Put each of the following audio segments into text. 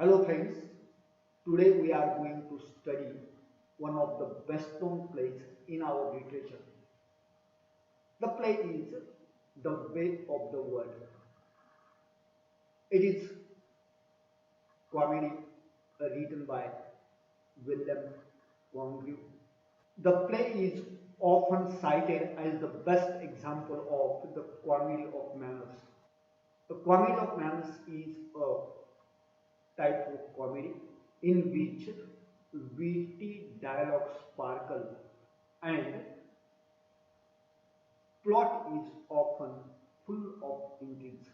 Hello friends, today we are going to study one of the best known plays in our literature. The play is The Way of the World. It is comedy written by William Congreve. The play is often cited as the best example of the comedy of manners. The comedy of manners is a type of comedy in which witty dialogue sparkle and plot is often full of intrigues.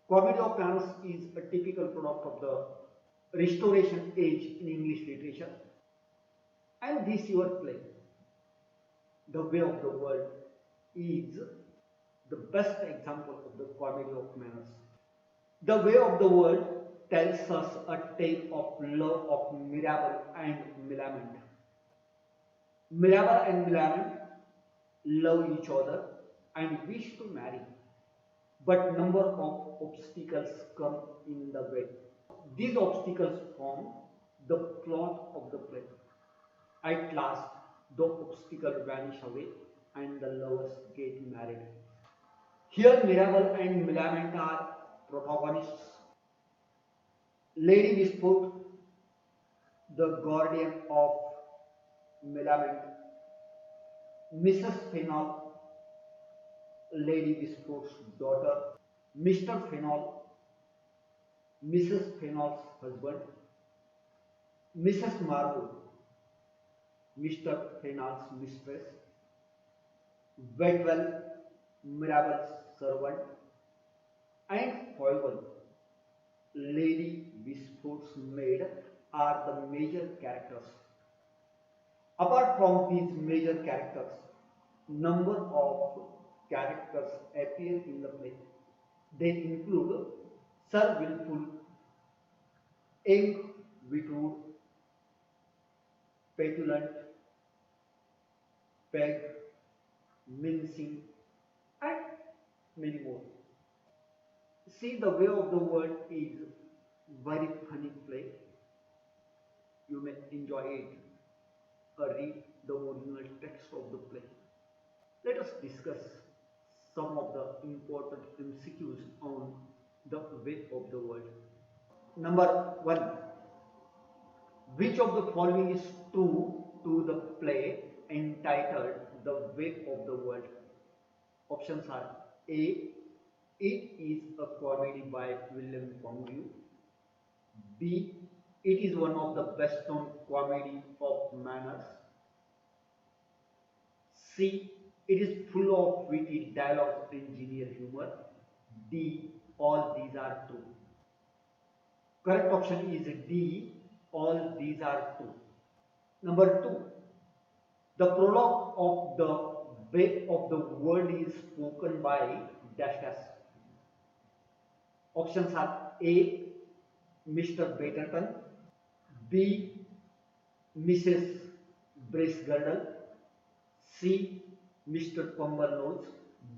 Comedy of manners is a typical product of the Restoration age in English literature, and this your play, The Way of the World, is the best example of the comedy of manners. The Way of the World tells us a tale of love of Mirabell and Millamant. Mirabell and Millamant love each other and wish to marry, but number of obstacles come in the way. These obstacles form the plot of the play. At last, the obstacles vanish away and the lovers get married. Here, Mirabell and Millamant are protagonists. Lady Wishfort, the guardian of Millamant, Mrs. Fainall, Lady Wishfort's daughter, Mr. Fainall, Mrs. Fainall's husband, Mrs. Marble, Mr. Fainall's mistress, Waitwell, Mirabell's servant, and Furnival, Lady Wishfort's maid, are the major characters. Apart from these major characters, number of characters appear in the play. They include Sir Willful Witwoud, petulant, peg, mincing, and many more. See, The Way of the World is very funny play. You may enjoy it or read the original text of the play. Let us discuss some of the important MCQs on The Way of the World. Number 1. Which of the following is true to the play entitled The Way of the World? Options are A. It is a comedy by William Congreve. B. It is one of the best known comedy of manners. C. It is full of witty dialogue and genial humor. D. All these are true. Correct option is D. All these are true. Number 2. The prologue of The Way of the World is spoken by dash dash. Options are A. Mr. Betterton, B. Mrs. Bracegirdle, C. Mr. Pumblenose,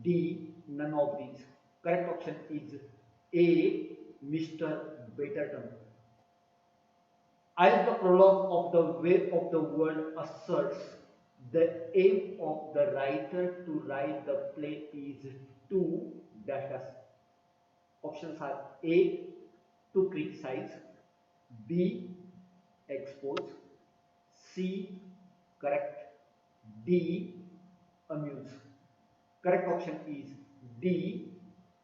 D. None of these. Correct option is A. Mr. Betterton. As the prologue of The Way of the World asserts, the aim of the writer to write the play is to dash dash. Options are A. To criticize, B. Expose, C. Correct, D. Amuse. Correct option is D.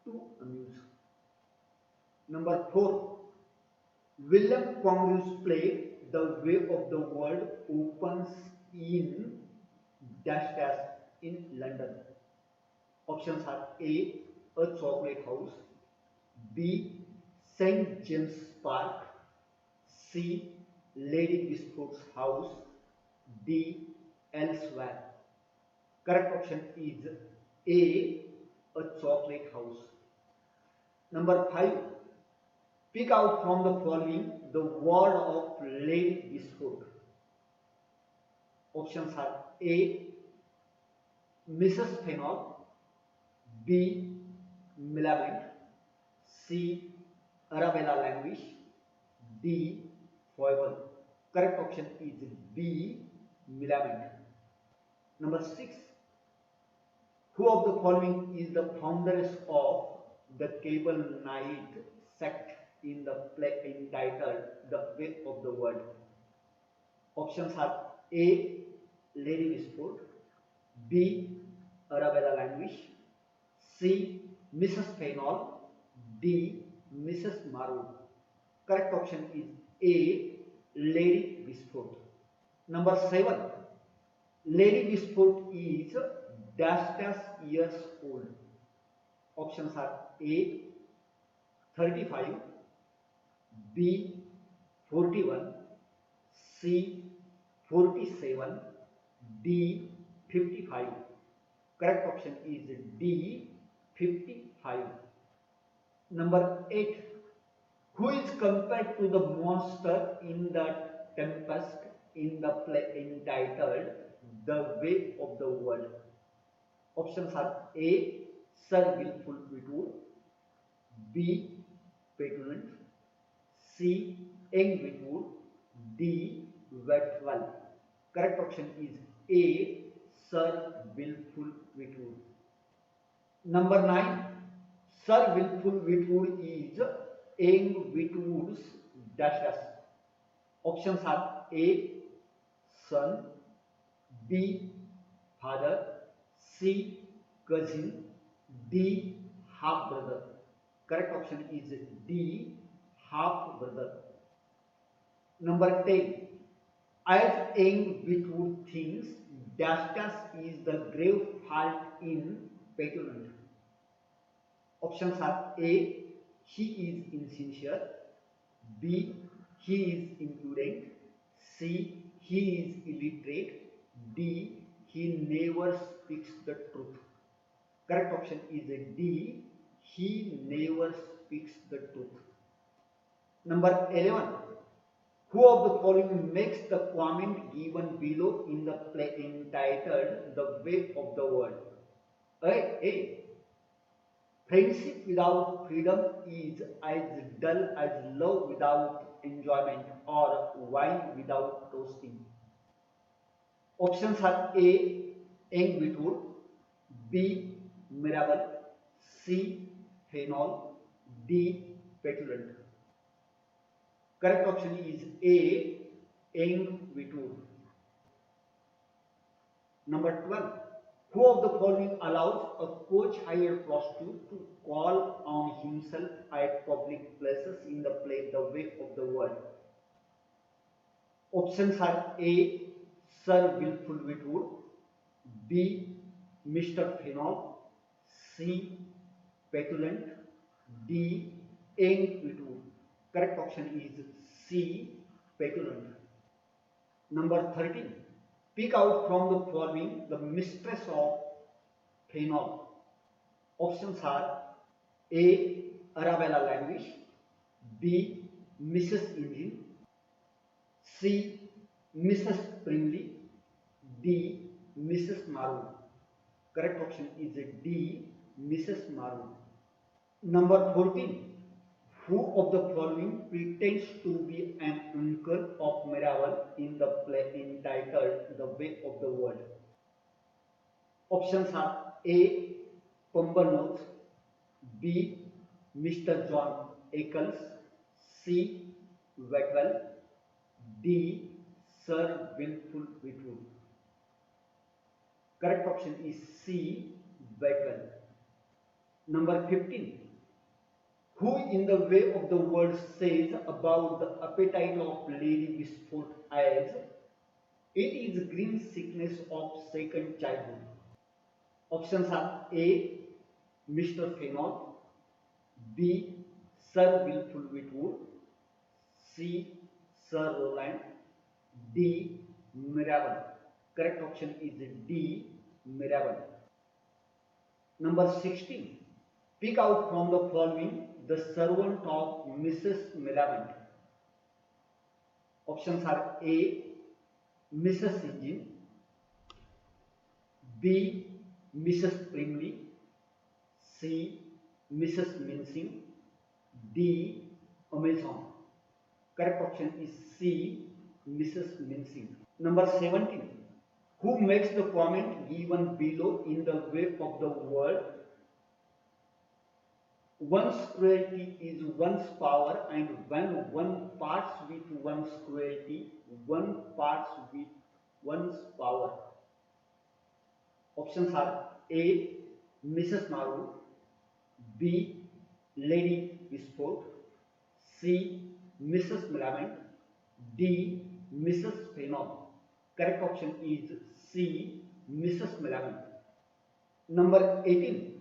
To amuse. Number 4. William Congreve's play The Way of the World opens in dash dash in London. Options are A. A chocolate house, B. St. James Park, C. Lady Wishfort's house, D. Elsewhere. Correct option is A. A chocolate house. Number 5. Pick out from the following the word of Lady Wishfort. Options are A. Mrs. Fainall, B. Millamant, C. Arabella languish, D. Foible. Correct option is B. Millamant. Number 6. Who of the following is the foundress of the Cable Knight sect in the play entitled The Way of the World? Options are A. Lady Wishfort, B. Arabella Languish, C. Mrs. Fainall, D. Mrs. Marwood. Correct option is A. Lady Wishfort. Number 7. Lady Wishfort is dash dash years old. Options are A. 35, B. 41, C. 47, D. 55. Correct option is D. 55. Number 8. Who is compared to the monster in the Tempest in the play entitled The Way of the World? Options are A. Sir Willful Witwoud, B. Petulant, C. Witwoud, D. Waitwell. Correct option is A. Sir Willful Witwoud. Number 9. Sir Willful Witwoud is Witwoud's dash dash. Options are A. Son, B. Father, C. Cousin, D. Half brother. Correct option is D. Half brother. Number 10. As Witwoud thinks, dash dash is the grave fault in Petulant. Options are A. He is insincere, B. He is impudent, C. He is illiterate, D. He never speaks the truth. Correct option is D. He never speaks the truth. Number 11. Who of the following makes the comment given below in the play entitled The Way of the World? A. Friendship without freedom is as dull as love without enjoyment, or wine without toasting. Options are A. Witwoud, B. Mirabell, C. Fainall, D. Petulant. Correct option is A. Witwoud. Number 12. Who of the following allows a coach hired prostitute to call on himself at public places in the play The Way of the World? Options are A. Sir Willful Witwoud, B. Mr. Fainall, C. Petulant, D. Witwoud. Correct option is C. Petulant. Number 13. Pick out from the following the mistress of Fainall. Options are A. Arabella Languish, B. Mrs. Engine, C. Mrs. Primley, D. Mrs. Marwood. Correct option is D. Mrs. Marwood. Number 14. Who of the following pretends to be an uncle of Mirabell in the play entitled The Way of the World? Options are A. Pumblenoth, B. Mr. John Eccles, C. Waitwell, D. Sir Willful Witwoud. Correct option is C. Waitwell. Number 15. Who in The Way of the World says about the appetite of Lady Wishfort as it is green sickness of second childhood? Options are A. Mr. Fainall, B. Sir Willful Witwoud, C. Sir Roland, D. Mirabell. Correct option is D. Mirabell. Number 16. Pick out from the following the servant of Mrs. Millamant. Options are A. Mrs. Engine, B. Mrs. Primley, C. Mrs. Mincing, D. Amazon. Correct option is C. Mrs. Mincing. Number 17. Who makes the comment given below in the way of the word? One's cruelty is one's power, and when one parts with one's cruelty, one parts with one's power. Options are A. Mrs. Maru, B. Lady Wishfort, C. Mrs. Millamant, D. Mrs. Fainall. Correct option is C. Mrs. Millamant. Number 18.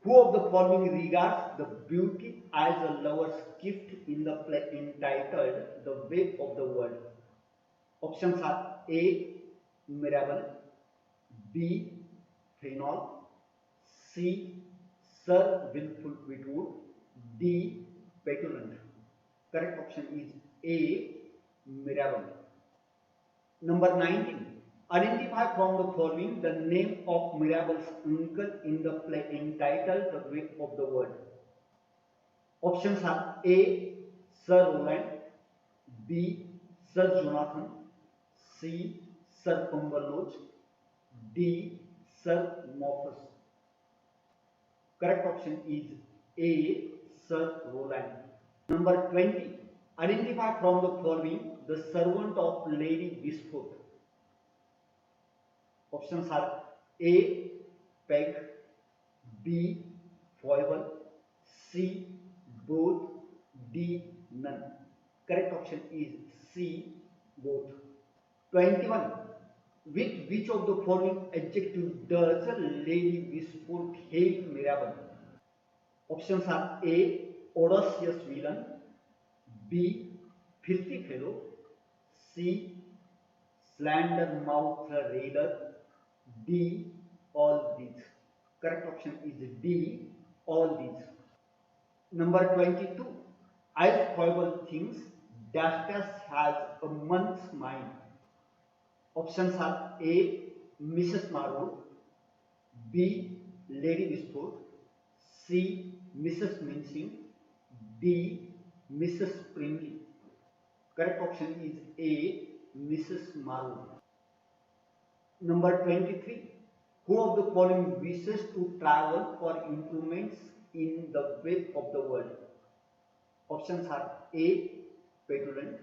Who of the following regards the beauty as a lover's gift in the play entitled The Way of the World? Options are A. Mirabell, B. Fainall, C. Sir Willful Witwoud, D. Petulant. Correct option is A. Mirabell. Number 19. Identify from the following the name of Mirabell's uncle in the play entitled The Way of the World. Options are A. Sir Roland, B. Sir Jonathan, C. Sir Pumballoch, D. Sir Moffus. Correct option is A. Sir Roland. Number 20. Identify from the following the servant of Lady Wishfort. Options are A. Peg, B. Foible, C. Both, D. None. Correct option is C. Both. 21. With which of the following adjective does Lady Wishfort hail Mirabell? Options are A. Audacious villain, B. Filthy fellow, C. Slander mouth raider, D. All these. Correct option is D. All these. Number 22. As foible things, Dastas has a month's mind. Options are A. Mrs. Marwood, B. Lady Wishfort, C. Mrs. Mincing, D. Mrs. Primley. Correct option is A. Mrs. Marwood. Number 23. Who of the following wishes to travel for improvements in the way of the world? Options are A. Petulant,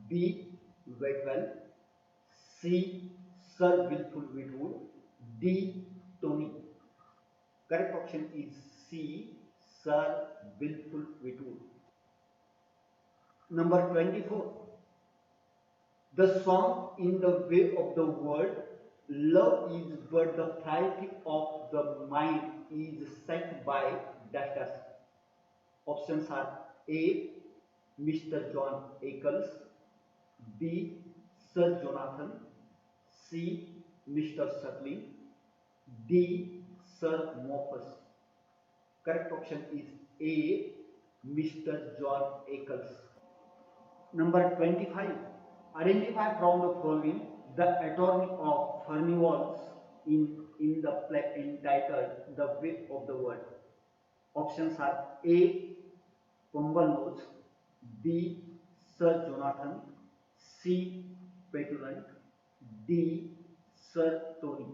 B. Waitwell, C. Sir Willful Witwoud, D. Tony. Correct option is C. Sir Willful Witwoud. Number 24. The song in the way of the world, love is but the frailty of the mind, is set by Dastas. Options are A. Mr. John Eccles, B. Sir Jonathan, C. Mr. Suckling, D. Sir Moffus. Correct option is A. Mr. John Eccles. Number 25. Identify from the following the attorney of Furnival in the play entitled The Way of the World. Options are A. Pumballoch, B. Sir Jonathan, C. Petulant, D. Sir Tony.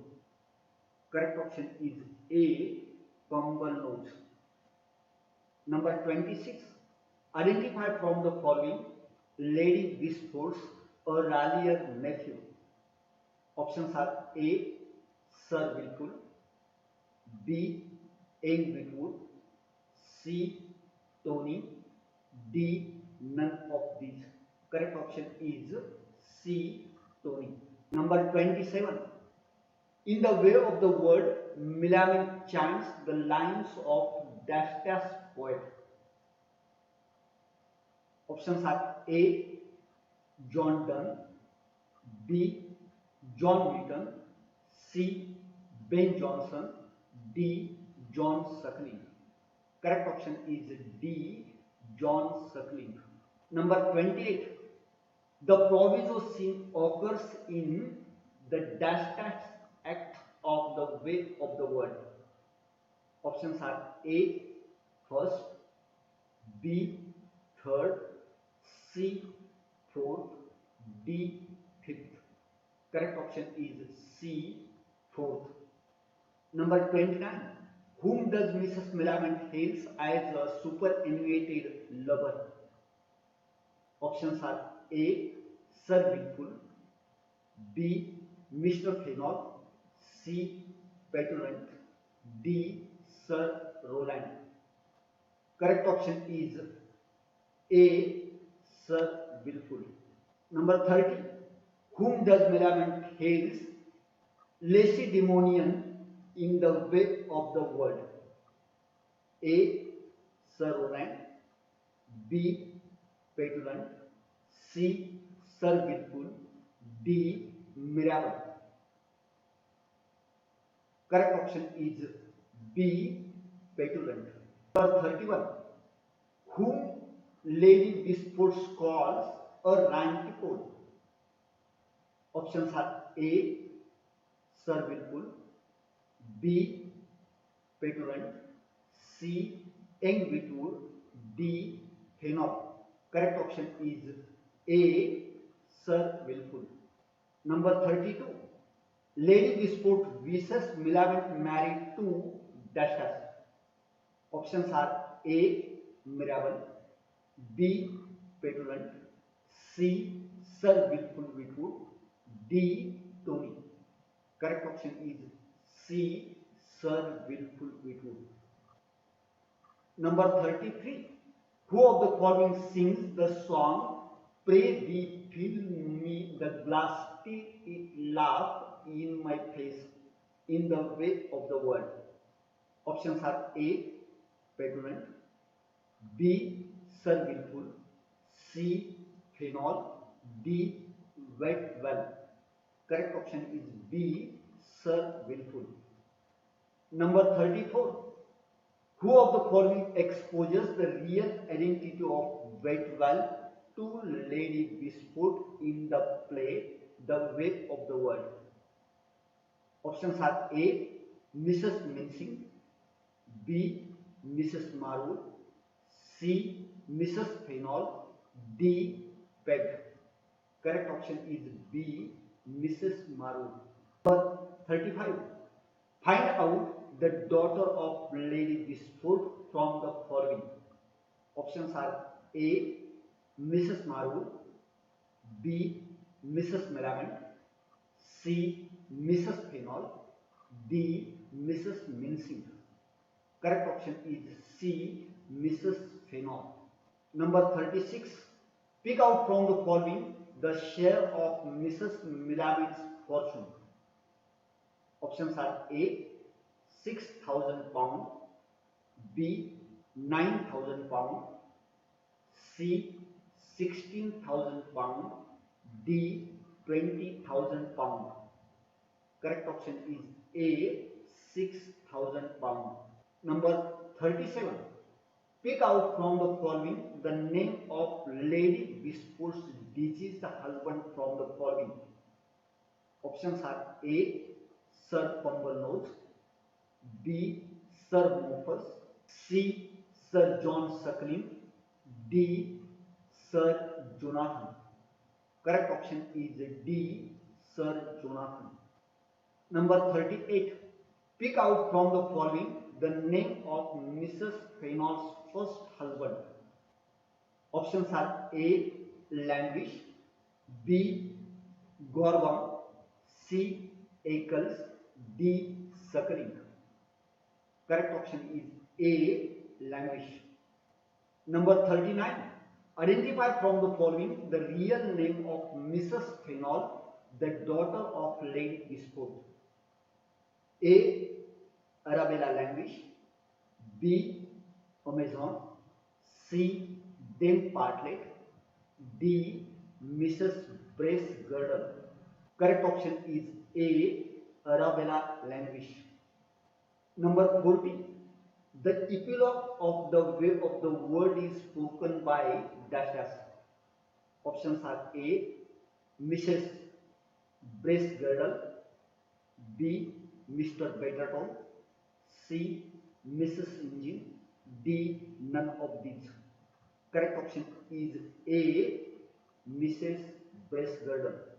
Correct option is A. Pumballoch. Number 26. Identify from the following Lady Wishfort's a ralier nephew. Options are A. Sir Willful, B. Young Witwoud, C. Tony, D. None of these. Correct option is C. Tony. Number 27. In the way of the word, Millamant chants the lines of Dastas poet. Options are A. John Donne, B. John Milton, C. Ben Jonson, D. John Suckling. Correct option is D. John Suckling. Number 28. The proviso scene occurs in the Dastas act of the way of the world. Options are A. First, B. Third, C. Fourth, D. Fifth. Correct option is C. Fourth. Number 29. Whom does Mrs. Millamant hails as a superannuated lubber? Options are A. Sir Willful, B. Mr. Fainall, C. Petulant, D. Sir Roland. Correct option is A. Sir Willful. Number 30. Whom does Millamant hails Lacedamonian in the way of the world? A. Sir Roland, B. Petulant, C. Sir Willful, D. Mirabell. Correct option is B. Petulant. Number 31. Whom Lady Wishfort calls a rantipole? Options are A. Sir Willful, B. Petulant, C. Young Witwoud, D. Fainall. Correct option is A. Sir Willful. Number 32. Lady Wishfort wishes Millamant married to dash dash. Options are A. Mirabell, B. Petulant, C. Sir Willful Witwoud, D. Tony. Correct option is C. Sir Willful Witwoud. Number 33. Who of the following sings the song "Pray thee fill me the glass till it laugh in my face in the way of the world"? Options are A. Petulant, B. Sir Willful, C. Fainall, D. Waitwell. Correct option is B. Sir Willful. Number 34. Who of the following exposes the real identity of Waitwell to Lady Wishfort in the play The Way of the World? Options are A. Mrs. Mincing, B. Mrs. Marwood, C. Mrs. Fainall, D. Peg. Correct option is B. Mrs. Marwood. Number 35. Find out the daughter of Lady Wishfort from the following. Options are A. Mrs. Marwood, B. Mrs. Millamant, C. Mrs. Fainall, D. Mrs. Mincing. Correct option is C. Mrs. Fainall. Number 36. Pick out from the following the share of Mrs. Millamant's fortune. Options are A. 6,000 pound, B. 9,000 pound, C. 16,000 pound, D. 20,000 pound. Correct option is A. 6,000 pound. Number 37. Pick out from the following the name of Lady Wishfort's deceased husband from the following. Options are A. Sir Pumblenose, B. Sir Mofus, C. Sir John Suckling, D. Sir Jonathan. Correct option is D. Sir Jonathan. Number 38. Pick out from the following the name of Mrs. Fainall's first husband. Options are A. Languish, B. Gorgon, C. Eccles, D. Suckling. Correct option is A. Languish. Number 39. Identify from the following the real name of Mrs. Fainall, the daughter of Lady Wishfort. A. Arabella Languish, B. Amazon, C. Dame Partlet, D. Mrs. Brace Girdle. Correct option is A. Arabella Languish. Number 40. The epilogue of The Way of the World is spoken by dash dash. Options are A. Mrs. Brace Girdle, B. Mr. Betterton, C. Mrs. Engine, D. None of these. Correct option is A, Mrs. Bestgarden.